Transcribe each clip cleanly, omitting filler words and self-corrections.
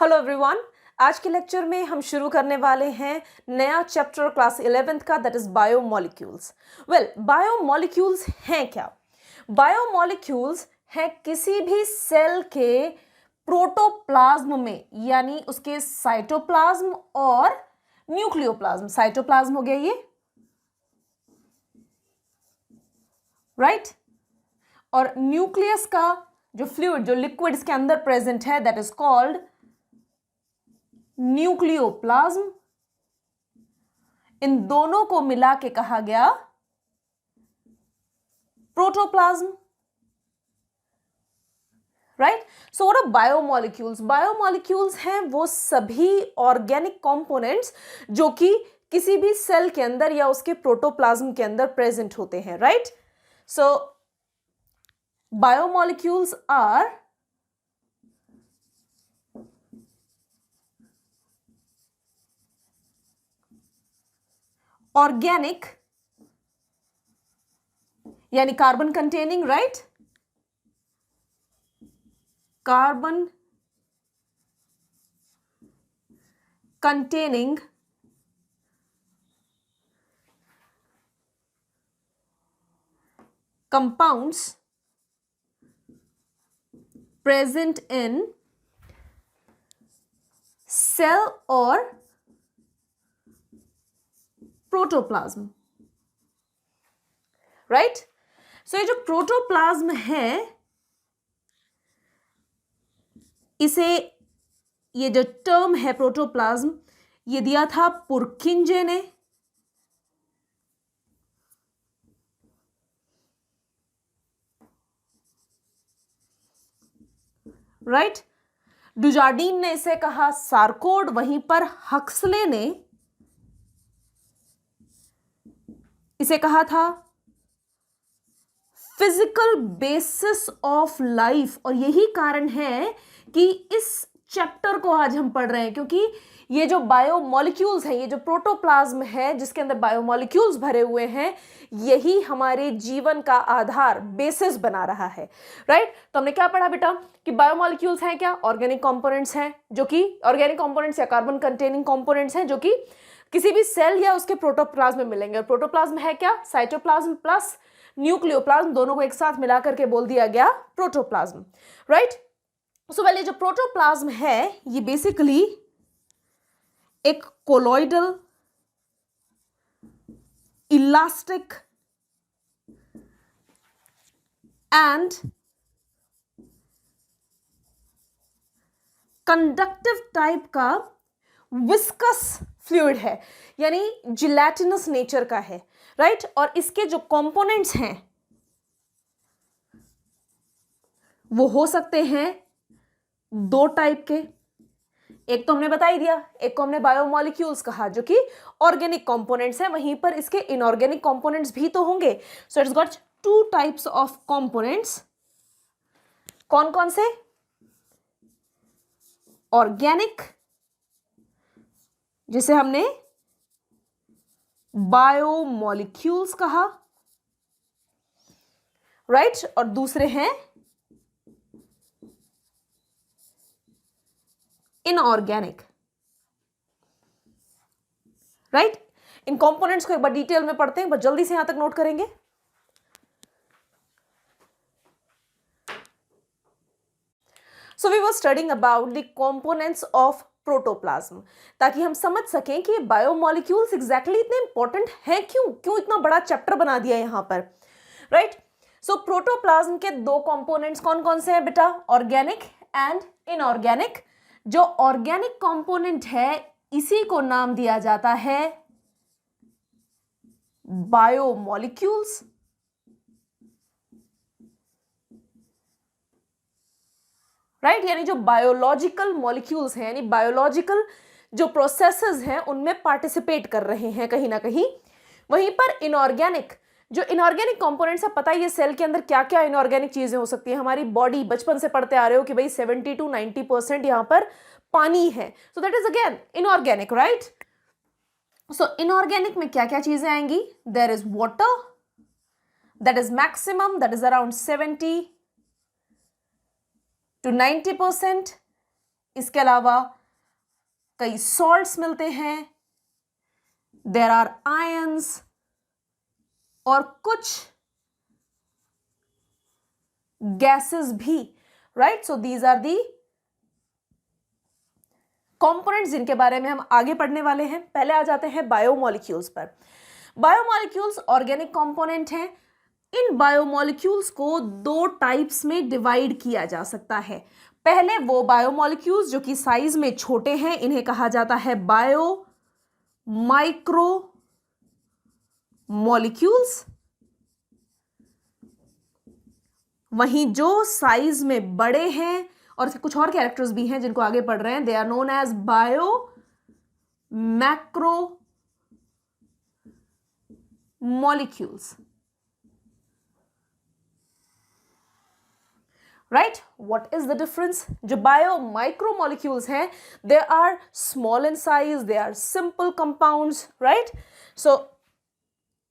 Hello everyone. आज के lecture में हम शुरू करने वाले हैं नया चैप्टर क्लास 11th का, दैट इज बायोमोलिक्यूल्स। बायोमोलिक्यूल्स हैं क्या? बायोमोलिक्यूल्स हैं किसी भी सेल के प्रोटोप्लाज्म में, यानी उसके साइटोप्लाज्म और न्यूक्लियोप्लाज्म। साइटोप्लाज्म हो गया ये, राइट? और न्यूक्लियस का जो फ्लूइड, जो लिक्विड इसके अंदर प्रेजेंट है, दैट इज कॉल्ड न्यूक्लियोप्लाज्म। इन दोनों को मिला के कहा गया protoplasm, right? So what are biomolecules? Biomolecules हैं वो सभी ऑर्गेनिक कंपोनेंट्स जो कि किसी भी सेल के अंदर या उसके प्रोटोप्लाज्म के अंदर प्रेजेंट होते हैं, right? So biomolecules are organic, यानी carbon containing, right? Carbon containing compounds present in cell or protoplasm, right? So ये जो प्रोटोप्लाज्म है, इसे, ये जो टर्म है प्रोटोप्लाज्म, ये दिया था पुरकिंजे ने, राइट? डुजार्डीन ने इसे कहा सार्कोड, वहीं पर हक्सले ने इसे कहा था फिजिकल बेसिस ऑफ लाइफ। और यही कारण है कि इस चैप्टर को आज हम पढ़ रहे हैं, क्योंकि ये जो बायोमोलिक्यूल्स हैं, ये जो प्रोटोप्लाज्म है जिसके अंदर बायोमोलिक्यूल्स भरे हुए हैं, यही हमारे जीवन का आधार, बेसिस बना रहा है, राइट? तो हमने क्या पढ़ा बेटा कि बायोमोलिक्यूल्स हैं क्या? ऑर्गेनिक कंपोनेंट्स हैं, जो कि ऑर्गेनिक कंपोनेंट्स या कार्बन कंटेनिंग कंपोनेंट्स हैं जो कि किसी भी सेल या उसके प्रोटोप्लाज्म में मिलेंगे। और प्रोटोप्लाज्म है क्या? साइटोप्लाज्म प्लस न्यूक्लियोप्लाज्म, दोनों को एक साथ मिला करके बोल दिया गया प्रोटोप्लाज्म, राइट? सो वेल, ये जो प्रोटोप्लाज्म है ये बेसिकली एक colloidal elastic and conductive type का विस्कस फ्लूइड है, यानी जिलेटिनस नेचर का है, राइट? और इसके जो कंपोनेंट्स हैं वो हो सकते हैं दो टाइप के। एक तो हमने बता ही दिया, एक को हमने बायोमोलिक्यूल्स कहा जो कि ऑर्गेनिक कंपोनेंट्स हैं, वहीं पर इसके इनऑर्गेनिक कंपोनेंट्स भी तो होंगे। So it's got two types of components. कौन कौन से? ऑर्गेनिक, जिसे हमने बायोमोलिक्यूल्स कहा, राइट? और दूसरे हैं इनऑर्गेनिक, राइट? इन कंपोनेंट्स को एक बार डिटेल में पढ़ते हैं, बस जल्दी से यहां तक नोट करेंगे। So we were studying about the components of protoplasm, ताकि हम समझ सकें कि बायोमोलिक्यूल्स एग्जैक्टली इतने इंपॉर्टेंट हैं क्यों इतना बड़ा चैप्टर बना दिया यहां पर, राइट? सो प्रोटोप्लाज्म के दो कंपोनेंट्स कौन कौन से हैं बेटा? Organic and inorganic. जो ऑर्गेनिक कंपोनेंट है इसी को नाम दिया जाता है बायोमोलिक्यूल्स, राइट? यानी जो बायोलॉजिकल मॉलिक्यूल्स हैं, यानी बायोलॉजिकल जो प्रोसेसेस हैं उनमें पार्टिसिपेट कर रहे हैं कहीं ना कहीं। वहीं पर इनऑर्गेनिक, जो इनऑर्गेनिक कंपोनेंट्स है, पता है ये सेल के अंदर क्या क्या इनऑर्गेनिक चीजें हो सकती है। हमारी बॉडी, बचपन से पढ़ते आ रहे हो कि भाई 70 to 90% यहां पर पानी है, so that is again inorganic, right? So inorganic में क्या क्या चीजें आएंगी? There is water, that is maximum, that is around 70 to 90%, इसके अलावा कई सॉल्ट्स मिलते हैं, देयर आर आयंस और कुछ गैसेस भी, right. So these are the components जिनके बारे में हम आगे पढ़ने वाले हैं। पहले आ जाते हैं बायोमोलिक्यूल्स पर। बायोमोलिक्यूल्स ऑर्गेनिक कंपोनेंट हैं। इन बायोमोलिक्यूल्स को दो टाइप्स में डिवाइड किया जा सकता है। पहले वो बायोमोलिक्यूल्स जो कि साइज में छोटे हैं, इन्हें कहा जाता है बायो माइक्रो मॉलिक्यूल्स। वहीं जो साइज में बड़े हैं और कुछ और कैरेक्टर्स भी हैं जिनको आगे पढ़ रहे हैं, they are known as bio macro molecules, right. What is the difference? जो बायो माइक्रो मॉलिक्यूल्स हैं, they are small in size, they are simple compounds, right. So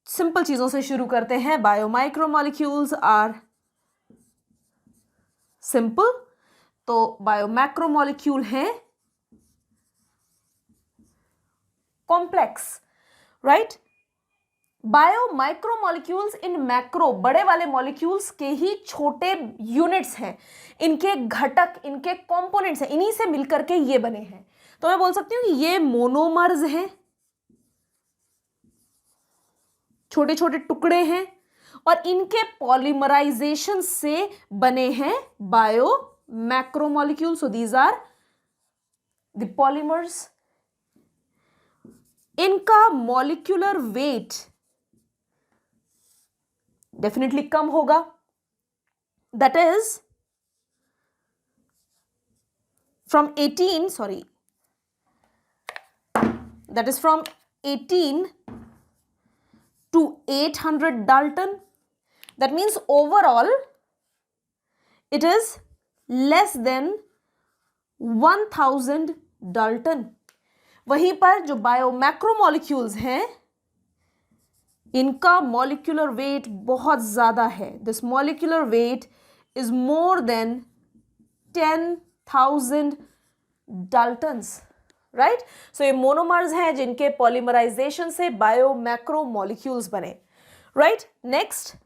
simple चीजों से शुरू करते हैं। Bio micro molecules are simple, तो bio macro molecule हैं complex, right. Bio micro molecules in macro, बड़े वाले मॉलिक्यूल्स के ही छोटे यूनिट्स हैं, इनके घटक, इनके कंपोनेंट्स हैं, इन्हीं से मिलकर के ये बने हैं। तो मैं बोल सकती हूँ कि ये मोनोमर्स हैं, छोटे छोटे टुकड़े हैं, और इनके पॉलीमराइजेशन से बने हैं bio macromolecule. So these are the polymers. इनका मॉलिक्यूलर वेट डेफिनेटली कम होगा, that is from 18 to 800 Dalton. That means overall it is less than 1000 Dalton. वहीं पर जो बायो मैक्रोमोलिक्यूल्स हैं, इनका मॉलिक्यूलर वेट बहुत ज्यादा है। This molecular weight is more than 10,000 Daltons, right. So ये मोनोमर्स हैं जिनके पॉलीमराइजेशन से बायो मैक्रोमोलिक्यूल्स बने, राइट। नेक्स्ट,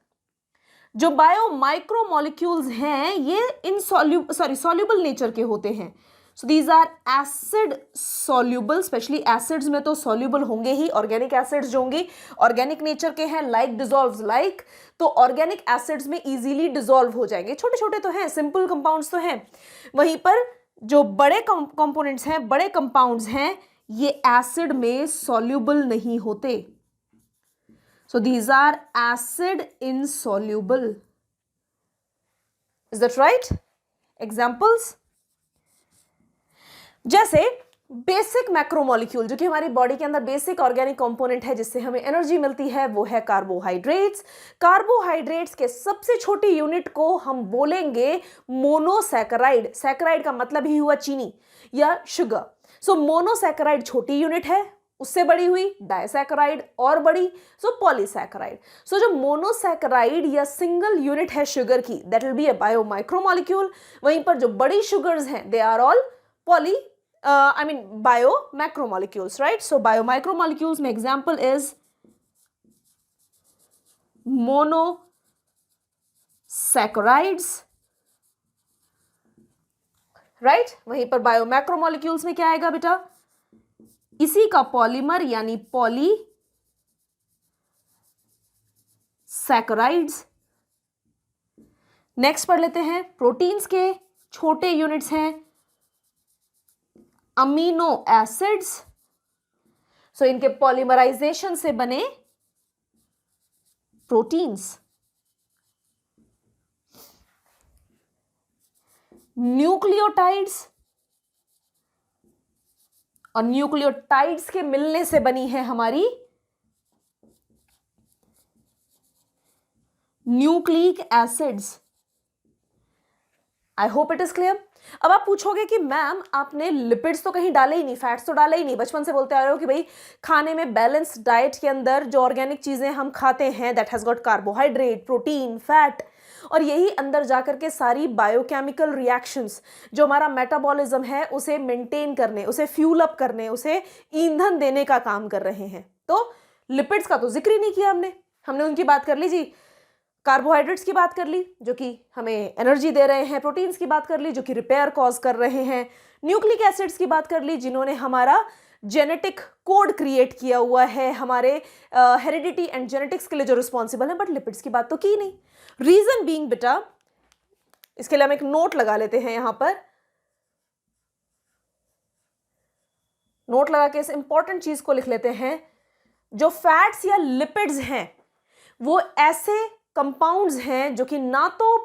जो बायो माइक्रोमोलिक्यूल्स हैं ये सॉल्युबल नेचर के होते हैं। So these are acid soluble, specially acids में तो सॉल्युबल होंगे ही। ऑर्गेनिक एसिड्स जो होंगे ऑर्गेनिक नेचर के हैं, लाइक डिसॉल्व्स लाइक, तो ऑर्गेनिक एसिड्स में इजीली डिसॉल्व हो जाएंगे। छोटे छोटे तो हैं, सिंपल कंपाउंड्स तो हैं। वहीं पर जो बड़े कंपोनेंट्स हैं, बड़े कंपाउंड्स हैं, ये एसिड में सॉल्युबल नहीं होते। So these are acid insoluble. Is that right? Examples, जैसे बेसिक मैक्रोमोलिक्यूल, जो कि हमारी बॉडी के अंदर बेसिक ऑर्गेनिक कंपोनेंट है जिससे हमें एनर्जी मिलती है, वो है कार्बोहाइड्रेट्स। कार्बोहाइड्रेट्स के सबसे छोटी यूनिट को हम बोलेंगे मोनोसैकेराइड। सैकेराइड का मतलब ही हुआ चीनी या शुगर। सो मोनोसैकेराइड छोटी यूनिट है, उससे बड़ी हुई डाइसैकेराइड, और बड़ी सो पॉलीसैकेराइड। सो जो मोनोसैकेराइड या सिंगल यूनिट है शुगर की, that will be a biomicromolecule. वहीं पर जो बड़ी शुगर्स हैं, they are all bio macromolecules, right? So biomicromolecules में example is monosaccharides, right? वहीं पर biomacromolecules में क्या आएगा बेटा? इसी का पॉलीमर यानी पॉलीसैकेराइड्स। नेक्स्ट पढ़ लेते हैं, प्रोटीन्स के छोटे यूनिट्स हैं अमीनो एसिड्स। सो इनके पॉलीमराइजेशन से बने प्रोटीन्स। न्यूक्लियोटाइड्स, और न्यूक्लियोटाइड्स के मिलने से बनी है हमारी nucleic acids. I hope it is clear. अब आप पूछोगे कि मैम आपने लिपिड्स तो कहीं डाले ही नहीं, फैट्स तो डाले ही नहीं। बचपन से बोलते आ रहे हो कि भाई खाने में बैलेंस डाइट के अंदर जो ऑर्गेनिक चीजें हम खाते हैं, that has got carbohydrate, protein, fat, और यही अंदर जाकर के सारी बायोकेमिकल रिएक्शंस जो हमारा मेटाबॉलिज्म है उसे मेंटेन करने, उसे फ्यूल अप करने, उसे ईंधन देने का काम कर रहे हैं। तो लिपिड्स का तो जिक्र ही नहीं किया हमने उनकी बात कर ली जी। कार्बोहाइड्रेट्स की बात कर ली जो कि हमें एनर्जी दे रहे हैं, प्रोटीन्स की बात कर ली जो कि रिपेयर कॉज कर रहे हैं, न्यूक्लिक एसिड्स की बात कर ली जिन्होंने हमारा जेनेटिक कोड क्रिएट किया हुआ है, हमारे हेरिडिटी एंड जेनेटिक्स के लिए जो रिस्पॉन्सिबल है, बट लिपिड्स की बात तो की नहीं। रीजन बीइंग बेटा, इसके लिए हम एक नोट लगा लेते हैं यहां पर, नोट लगा के इस इंपॉर्टेंट चीज को लिख लेते हैं। जो फैट्स या लिपिड्स हैं वो ऐसे कंपाउंड्स हैं जो कि ना तो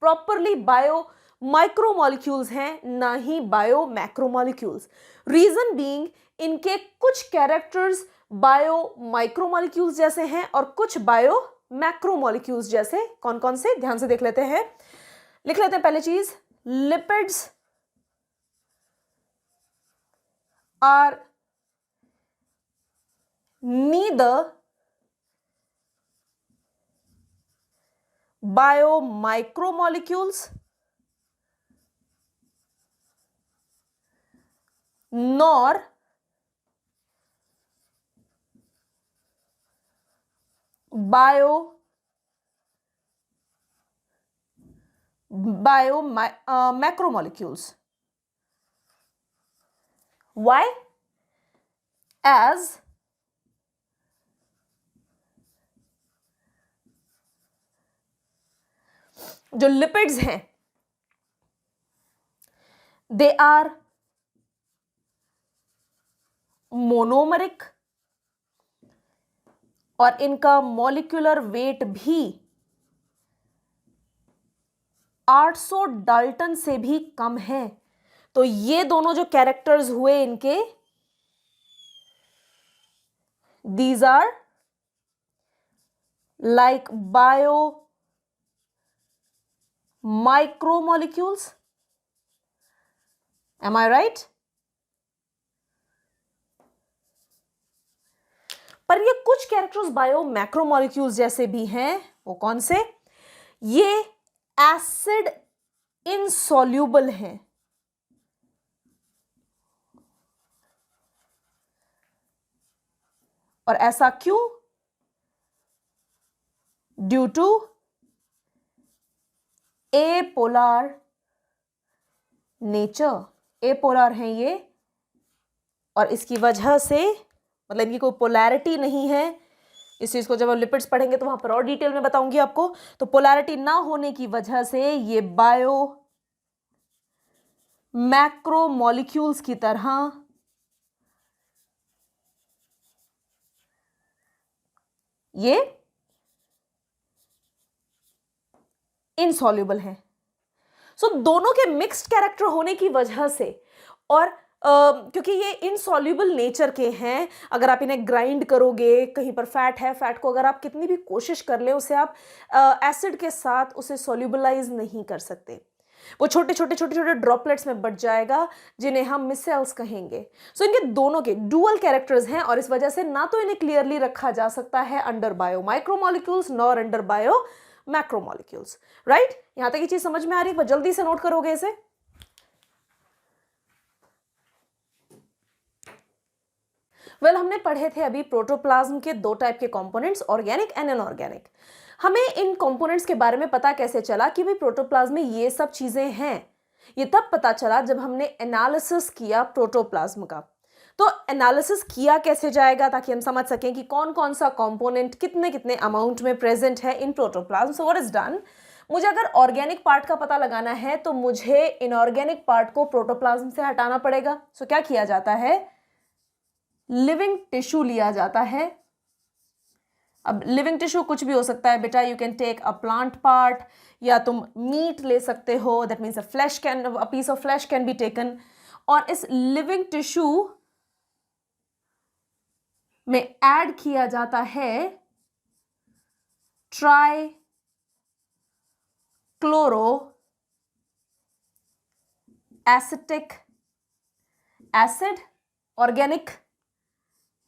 प्रॉपरली बायो माइक्रोमॉलिक्यूल्स हैं ना ही बायो मैक्रोमॉलिक्यूल्स। रीजन बीइंग इनके कुछ कैरेक्टर्स बायो माइक्रोमॉलिक्यूल्स जैसे हैं और कुछ बायो मैक्रोमॉलिक्यूल्स जैसे। कौन कौन से, ध्यान से देख लेते हैं, लिख लेते हैं। पहले चीज, lipids are neither biomicromolecules nor macromolecules. Why? As जो लिपिड्स हैं दे आर मोनोमरिक और इनका मॉलिक्यूलर वेट भी 800 डाल्टन से भी कम है। तो ये दोनों जो कैरेक्टर्स हुए इनके, these are like bio micromolecules. Am I right? पर ये कुछ कैरेक्टर्स बायो मैक्रोमोलिक्यूल्स जैसे भी हैं। वो कौन से? ये एसिड इनसॉल्यूबल हैं। और ऐसा क्यों? Due to apolar nature. Apolar हैं ये और इसकी वजह से, मतलब इनकी कोई पोलैरिटी नहीं है। इस चीज को जब हम लिपिड्स पढ़ेंगे तो वहां पर और डिटेल में बताऊंगी आपको। तो पोलैरिटी ना होने की वजह से ये बायो मैक्रोमॉलिक्यूल्स की तरह ये इनसॉल्युबल है। सो दोनों के मिक्स्ड कैरेक्टर होने की वजह से और क्योंकि ये इनसॉल्युबल नेचर के हैं, अगर आप इन्हें ग्राइंड करोगे, कहीं पर फैट है, फैट को अगर आप कितनी भी कोशिश कर ले उसे आप एसिड के साथ उसे सॉल्युबलाइज नहीं कर सकते। वो छोटे छोटे छोटे छोटे ड्रॉपलेट्स में बट जाएगा जिन्हें हम मिसेल्स कहेंगे। सो इनके दोनों के डुअल कैरेक्टर्स हैं और इस वजह से ना तो इन्हें क्लियरली रखा जा सकता है under bio micromolecules nor under bio macromolecules. Right? यहां तक ये चीज समझ में आ रही है? जल्दी से नोट करोगे इसे। हमने पढ़े थे अभी प्रोटोप्लाज्म के दो टाइप के कंपोनेंट्स, ऑर्गेनिक एंड इनऑर्गेनिक। हमें इन कंपोनेंट्स के बारे में पता कैसे चला कि भाई प्रोटोप्लाज्म में ये सब चीजें हैं? ये तब पता चला जब हमने एनालिसिस किया प्रोटोप्लाज्म का। तो एनालिसिस किया कैसे जाएगा ताकि हम समझ सकें कि कौन कौन सा कंपोनेंट कितने कितने अमाउंट में प्रेजेंट है in protoplasm. So what is done, मुझे अगर ऑर्गेनिक पार्ट का पता लगाना है तो मुझे इनऑर्गेनिक पार्ट को प्रोटोप्लाज्म से हटाना पड़ेगा। सो क्या किया जाता है? लिविंग टिश्यू लिया जाता है। अब लिविंग टिश्यू कुछ भी हो सकता है बेटा, you can take a plant part या तुम मीट ले सकते हो, that means a piece of flesh can be taken. और इस लिविंग टिश्यू में ऐड किया जाता है trichloroacetic acid. Organic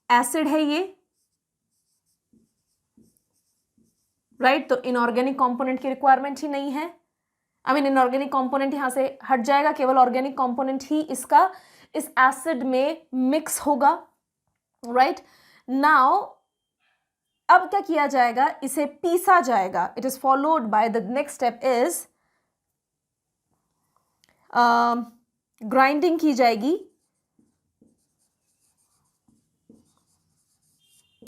acid है ये। राइट। तो इनऑर्गेनिक कंपोनेंट की रिक्वायरमेंट ही नहीं है। आई मीन इनऑर्गेनिक कंपोनेंट यहां से हट जाएगा, केवल ऑर्गेनिक कंपोनेंट ही इसका इस एसिड में मिक्स होगा। राइट नाउ अब क्या किया जाएगा, इसे पीसा जाएगा। It is followed by the next step is grinding की जाएगी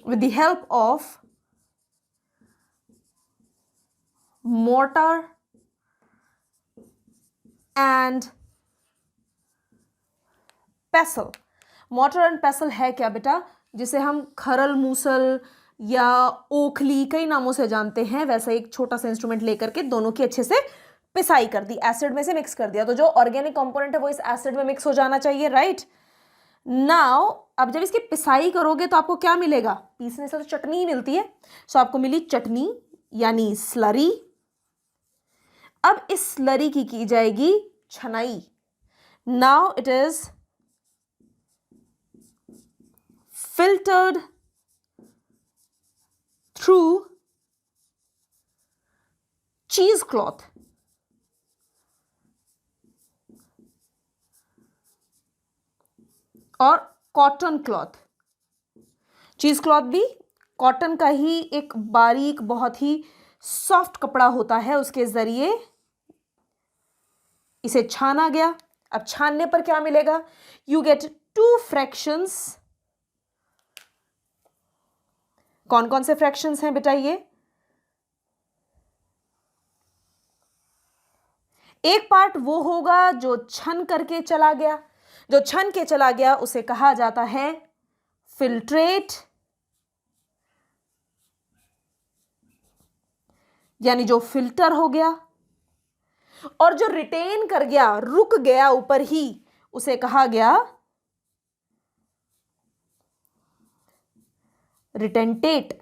with the help of mortar and pestle। mortar and pestle है क्या बेटा, जिसे हम खरल मूसल या ओखली कई नामों से जानते हैं, वैसा एक छोटा सा इंस्ट्रूमेंट लेकर के दोनों की अच्छे से पिसाई कर दी, एसिड में से मिक्स कर दिया। तो जो ऑर्गेनिक कंपोनेंट है वो इस एसिड में मिक्स हो जाना चाहिए। राइट नाउ अब जब इसकी पिसाई करोगे तो आपको क्या मिलेगा, पीसने से तो चटनी ही मिलती है, सो आपको मिली चटनी यानी स्लरी। अब इस स्लरी की जाएगी छनाई। Now it is filtered through cheese cloth. और कॉटन क्लॉथ, चीज क्लॉथ भी कॉटन का ही एक बारीक बहुत ही सॉफ्ट कपड़ा होता है, उसके जरिए इसे छाना गया। अब छानने पर क्या मिलेगा, यू गेट 2 फ्रैक्शंस। कौन कौन से फ्रैक्शंस हैं बेटा, ये एक पार्ट वो होगा जो छन करके चला गया, जो छन के चला गया उसे कहा जाता है फिल्ट्रेट, यानी जो फिल्टर हो गया। और जो रिटेन कर गया, रुक गया ऊपर ही, उसे कहा गया रिटेंटेट।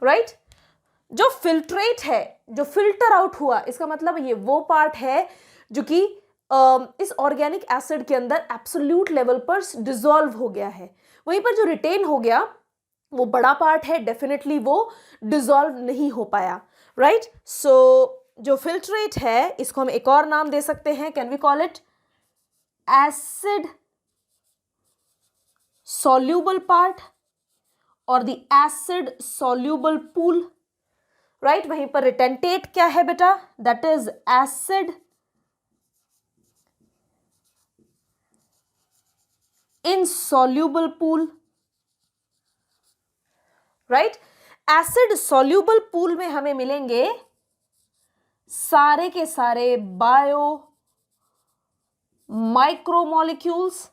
राइट जो फिल्ट्रेट है, जो फिल्टर आउट हुआ, इसका मतलब ये वो पार्ट है जो कि इस ऑर्गेनिक एसिड के अंदर एब्सोल्यूट लेवल पर डिसॉल्व हो गया है। वहीं पर जो रिटेन हो गया वो बड़ा पार्ट है, डेफिनेटली वो डिसॉल्व नहीं हो पाया। राइट सो जो फिल्ट्रेट है इसको हम एक और नाम दे सकते हैं, can we call it acid soluble part और the acid soluble pool। Right वहीं पर रिटेंटेट क्या है बेटा, that is acid insoluble pool। Right acid soluble pool में हमें मिलेंगे सारे के सारे बायो माइक्रोमोलिक्यूल्स।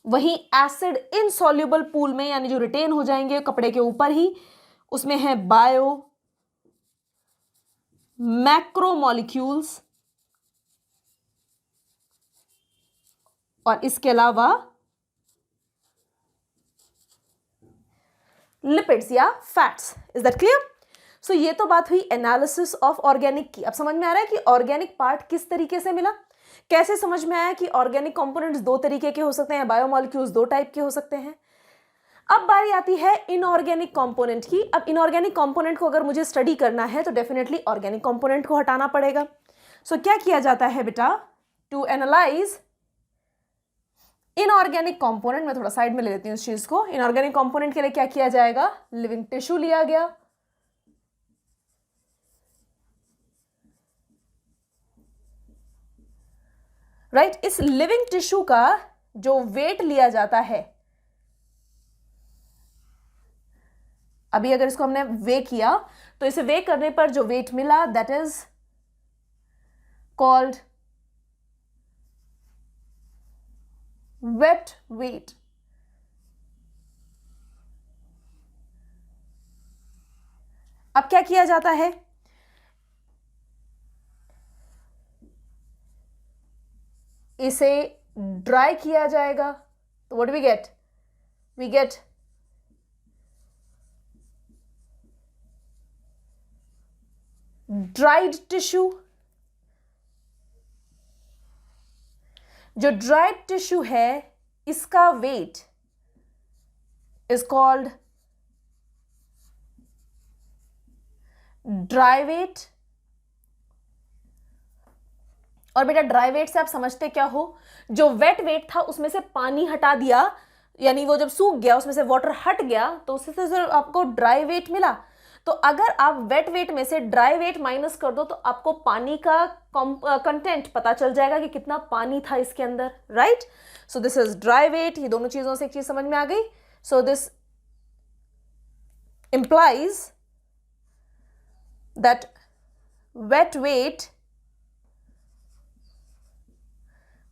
वहीं एसिड इनसॉल्युबल पूल में, यानी जो रिटेन हो जाएंगे कपड़े के ऊपर ही, उसमें है बायो मैक्रोमोलिक्यूल्स और इसके अलावा लिपिड्स या fats. Is that clear? So ये तो बात हुई एनालिसिस ऑफ ऑर्गेनिक की। अब समझ में आ रहा है कि ऑर्गेनिक पार्ट किस तरीके से मिला, कैसे समझ में आया कि ऑर्गेनिक कंपोनेंट्स 2 तरीके के हो सकते हैं, बायोमोलिक्यूल्स 2 टाइप के हो सकते हैं। अब बारी आती है इनऑर्गेनिक कंपोनेंट की। अब इनऑर्गेनिक कंपोनेंट को अगर मुझे स्टडी करना है तो डेफिनेटली ऑर्गेनिक कंपोनेंट को हटाना पड़ेगा। सो क्या किया जाता है बेटा, टू एनालाइज इनऑर्गेनिक कंपोनेंट, मैं थोड़ा साइड में ले लेती हूँ इस चीज को। इनऑर्गेनिक कंपोनेंट के लिए क्या किया जाएगा, लिविंग टिश्यू लिया गया। राइट इस लिविंग टिश्यू का जो वेट लिया जाता है, अभी अगर इसको हमने वे किया तो इसे वे करने पर जो वेट मिला that is called wet weight. अब क्या किया जाता है, इसे ड्राई किया जाएगा। तो what we get, we get dried tissue. जो ड्राइड टिश्यू है इसका weight is called dry weight। और बेटा ड्राई वेट से आप समझते क्या हो, जो वेट वेट था उसमें से पानी हटा दिया, यानी वो जब सूख गया उसमें से वाटर हट गया तो उससे सिर्फ आपको ड्राई वेट मिला। तो अगर आप वेट वेट में से ड्राई वेट माइनस कर दो तो आपको पानी का कंटेंट पता चल जाएगा कि कितना पानी था इसके अंदर, right. So this is dry weight. ये दोनों चीजों से एक चीज समझ में आ गई। So this implies that wet weight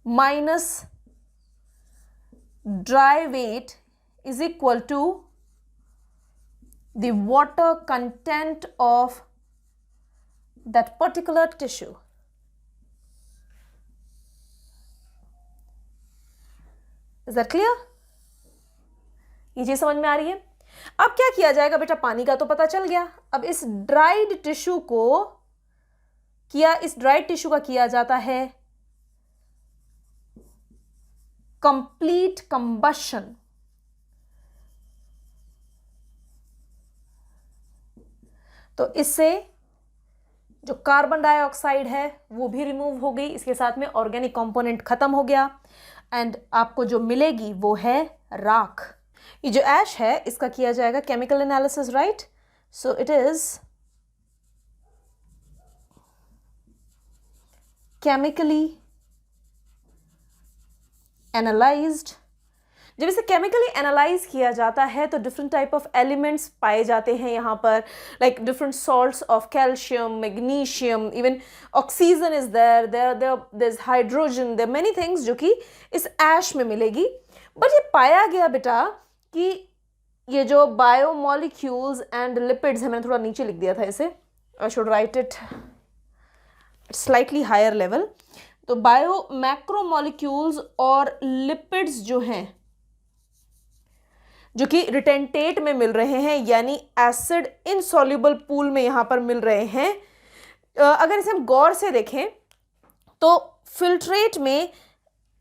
minus dry weight is equal to the water content of that particular tissue। Is that clear? ये चीज समझ में आ रही है। अब क्या किया जाएगा बेटा, पानी का तो पता चल गया। अब इस ड्राइड टिश्यू का किया जाता है कंप्लीट कंबशन। तो इससे जो कार्बन डाइऑक्साइड है वो भी रिमूव हो गई, इसके साथ में ऑर्गेनिक कंपोनेंट खत्म हो गया, एंड आपको जो मिलेगी वो है राख। ये जो ऐश है इसका किया जाएगा chemical analysis, right. So it is chemically analysed. जब इसे केमिकली एनालाइज किया जाता है तो डिफरेंट टाइप ऑफ एलिमेंट्स पाए जाते हैं यहाँ पर, like different salts of calcium, magnesium, even oxygen is there is hydrogen, there many things जो कि इस ऐश में मिलेगी। बट ये पाया गया बेटा कि ये जो बायोमोलिक्यूल्स एंड लिपिड्स है, मैंने थोड़ा नीचे लिख दिया था इसे, I should write it slightly higher level. तो बायो मैक्रोमोलिक्यूल्स और लिपिड्स जो हैं, जो कि रिटेंटेट में मिल रहे हैं, यानी एसिड इनसॉल्युबल पूल में यहां पर मिल रहे हैं। अगर इसे हम गौर से देखें तो फिल्ट्रेट में,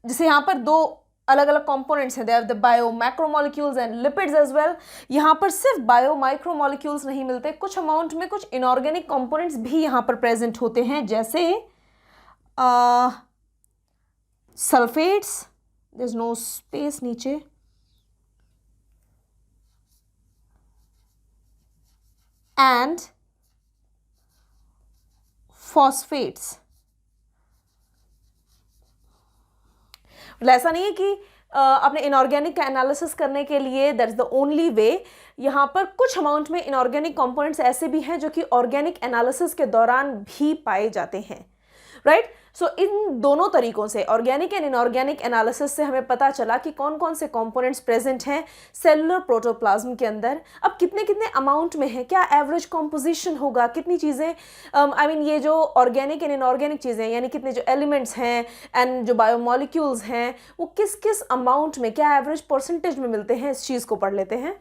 जैसे यहां पर दो अलग अलग कंपोनेंट्स हैं, they are the bio macromolecules and lipids as well. यहां पर सिर्फ बायो माइक्रोमोलिक्यूल्स नहीं मिलते, कुछ अमाउंट में कुछ इनऑर्गेनिक कंपोनेंट्स भी यहां पर प्रेजेंट होते हैं, जैसे sulphates, there is no space नीचे, एंड फॉस्फेट्स। ऐसा नहीं है कि अपने इनऑर्गेनिक का एनालिसिस करने के लिए that is the only way. यहाँ पर कुछ अमाउंट में इनऑर्गेनिक कंपोनेंट्स ऐसे भी हैं जो कि ऑर्गेनिक एनालिसिस के दौरान भी पाए जाते हैं, राइट। सो इन दोनों तरीकों से, ऑर्गेनिक एंड इनऑर्गेनिक एनालिसिस से हमें पता चला कि कौन कौन से कंपोनेंट्स प्रेजेंट हैं सेलुलर प्रोटोप्लाज्म के अंदर। अब कितने कितने अमाउंट में है, क्या एवरेज कॉम्पोजिशन होगा, कितनी चीज़ें, आई मीन ये जो ऑर्गेनिक एंड इनऑर्गेनिक चीज़ें, यानी कितने जो एलिमेंट्स हैं एंड जो बायोमोलिक्यूल्स हैं वो किस किस अमाउंट में, क्या एवरेज परसेंटेज में मिलते हैं, इस चीज़ को पढ़ लेते हैं।